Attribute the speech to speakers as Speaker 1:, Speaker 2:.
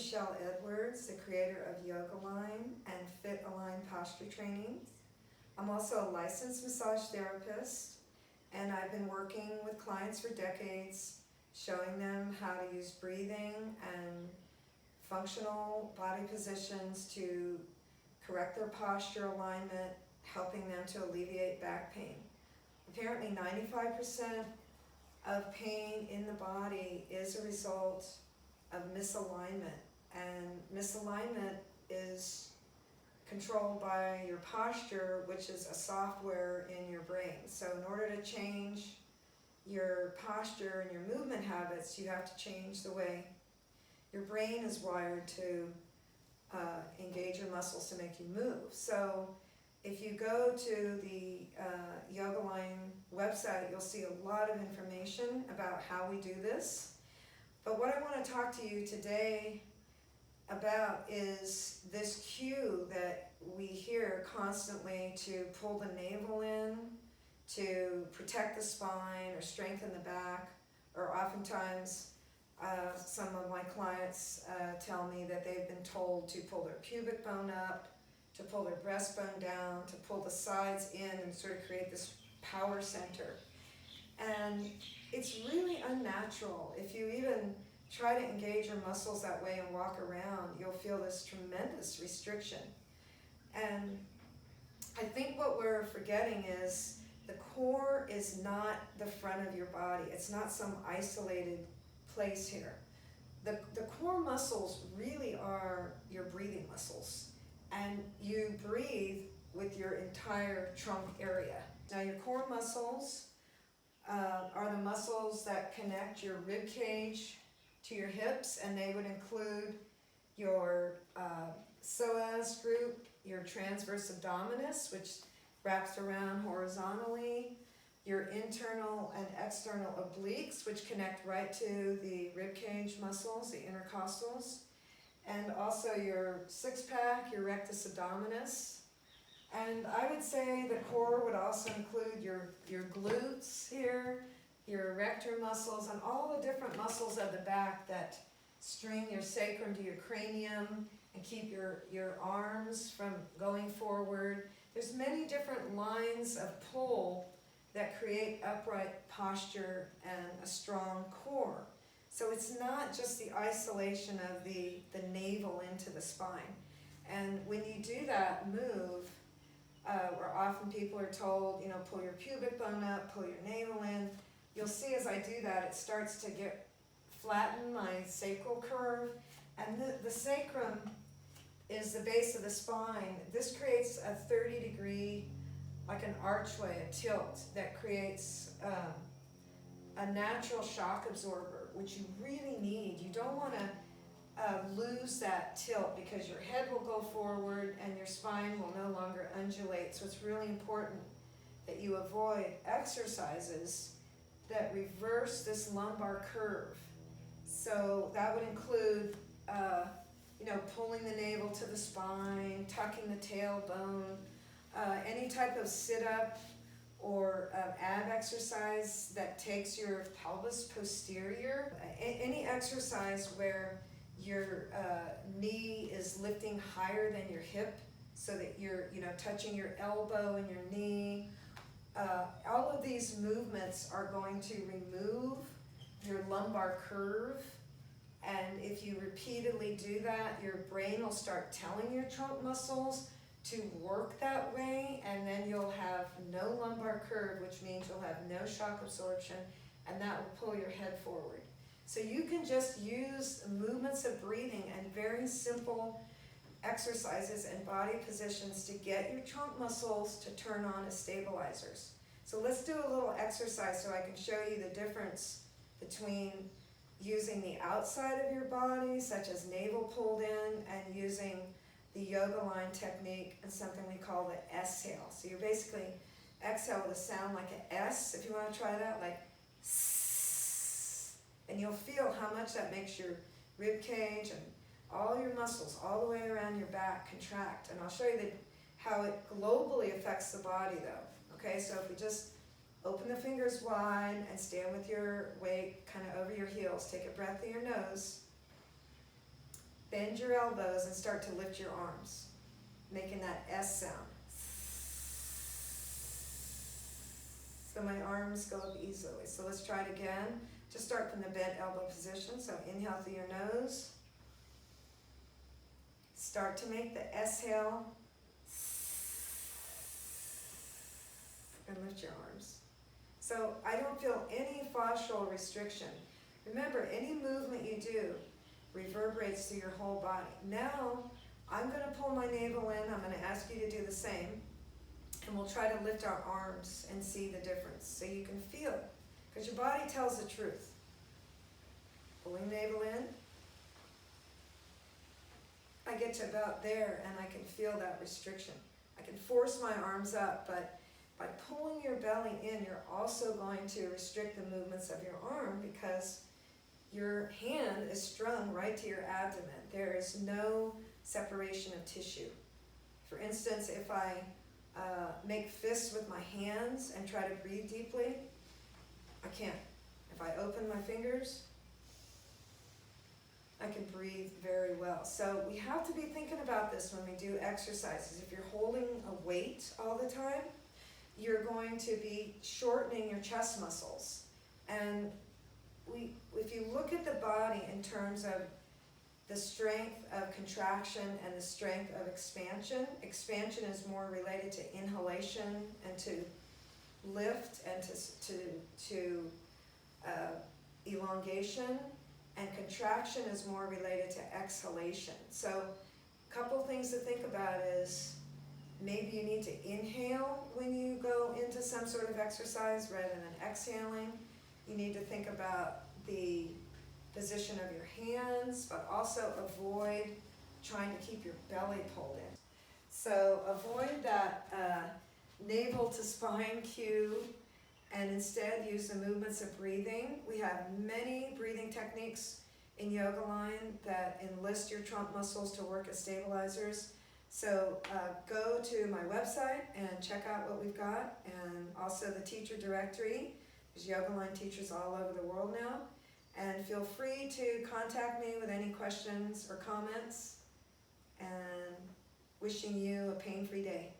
Speaker 1: Michelle Edwards, the creator of YogAlign and FitAlign posture training. I'm also a licensed massage therapist, and I've been working with clients for decades, showing them how to use breathing and functional body positions to correct their posture alignment, helping them to alleviate back pain. Apparently 95% of pain in the body is a result of misalignment, and misalignment is controlled by your posture, which is a software in your brain. So in order to change your posture and your movement habits, you have to change the way your brain is wired to engage your muscles to make you move. So if you go to the YogAlign website, you'll see a lot of information about how we do this. But what I want to talk to you today about is this cue that we hear constantly to pull the navel in, to protect the spine or strengthen the back, or oftentimes some of my clients tell me that they've been told to pull their pubic bone up, to pull their breastbone down, to pull the sides in and sort of create this power center. And it's really unnatural. If you even try to engage your muscles that way and walk around, you'll feel this tremendous restriction. And I think what we're forgetting is the core is not the front of your body. It's not some isolated place here. The core muscles really are your breathing muscles. And you breathe with your entire trunk area. Now your core muscles are the muscles that connect your rib cage to your hips, and they would include your psoas group, your transverse abdominis, which wraps around horizontally, your internal and external obliques, which connect right to the rib cage muscles, the intercostals, and also your six-pack, your rectus abdominis. And I would say the core would also include your glutes here, your erector muscles, and all the different muscles of the back that string your sacrum to your cranium and keep your arms from going forward. There's many different lines of pull that create upright posture and a strong core. So it's not just the isolation of the navel into the spine. And when you do that move, where often people are told, pull your pubic bone up, pull your navel in, you'll see as I do that, it starts to flatten my sacral curve. And the sacrum is the base of the spine. This creates a 30-degree, like an archway, a tilt, that creates a natural shock absorber, which you really need. You don't want to lose that tilt, because your head will go forward and your spine will no longer undulate. So it's really important that you avoid exercises that reverse this lumbar curve. So that would include pulling the navel to the spine, tucking the tailbone, any type of sit-up or ab exercise that takes your pelvis posterior, any exercise where your knee is lifting higher than your hip, so that you're touching your elbow and your knee. All of these movements are going to remove your lumbar curve, and if you repeatedly do that, your brain will start telling your trunk muscles to work that way, and then you'll have no lumbar curve, which means you'll have no shock absorption, and that will pull your head forward. So you can just use movements of breathing and very simple exercises and body positions to get your trunk muscles to turn on as stabilizers. So let's do a little exercise so I can show you the difference between using the outside of your body, such as navel pulled in, and using the YogAlign technique and something we call the exhale. So you're basically exhale with a sound like an S, if you want to try that, like S. And you'll feel how much that makes your rib cage and all your muscles all the way around your back contract. And I'll show you how it globally affects the body though. Okay, so if we just open the fingers wide and stand with your weight kind of over your heels, take a breath through your nose. Bend your elbows and start to lift your arms, making that S sound. So my arms go up easily. So let's try it again. Just start from the bent elbow position. So inhale through your nose. Start to make the exhale. And lift your arms. So I don't feel any fascial restriction. Remember, any movement you do reverberates through your whole body. Now, I'm going to pull my navel in. I'm going to ask you to do the same. And we'll try to lift our arms and see the difference. So you can feel it. Because your body tells the truth. Pulling navel in. I get to about there and I can feel that restriction. I can force my arms up, but by pulling your belly in, you're also going to restrict the movements of your arm because your hand is strung right to your abdomen. There is no separation of tissue. For instance, if I make fists with my hands and try to breathe deeply, I can't. If I open my fingers, I can breathe very well. So we have to be thinking about this when we do exercises. If you're holding a weight all the time, you're going to be shortening your chest muscles. And if you look at the body in terms of the strength of contraction and the strength of expansion, expansion is more related to inhalation and to lift and to elongation, and contraction is more related to exhalation. So a couple things to think about is maybe you need to inhale when you go into some sort of exercise rather than exhaling. You need to think about the position of your hands, but also avoid trying to keep your belly pulled in. So avoid that navel to spine cue and instead use the movements of breathing. We have many breathing techniques in YogAlign that enlist your trunk muscles to work as stabilizers. So go to my website and check out what we've got, and also the teacher directory. There's YogAlign teachers all over the world now. And feel free to contact me with any questions or comments, and wishing you a pain-free day.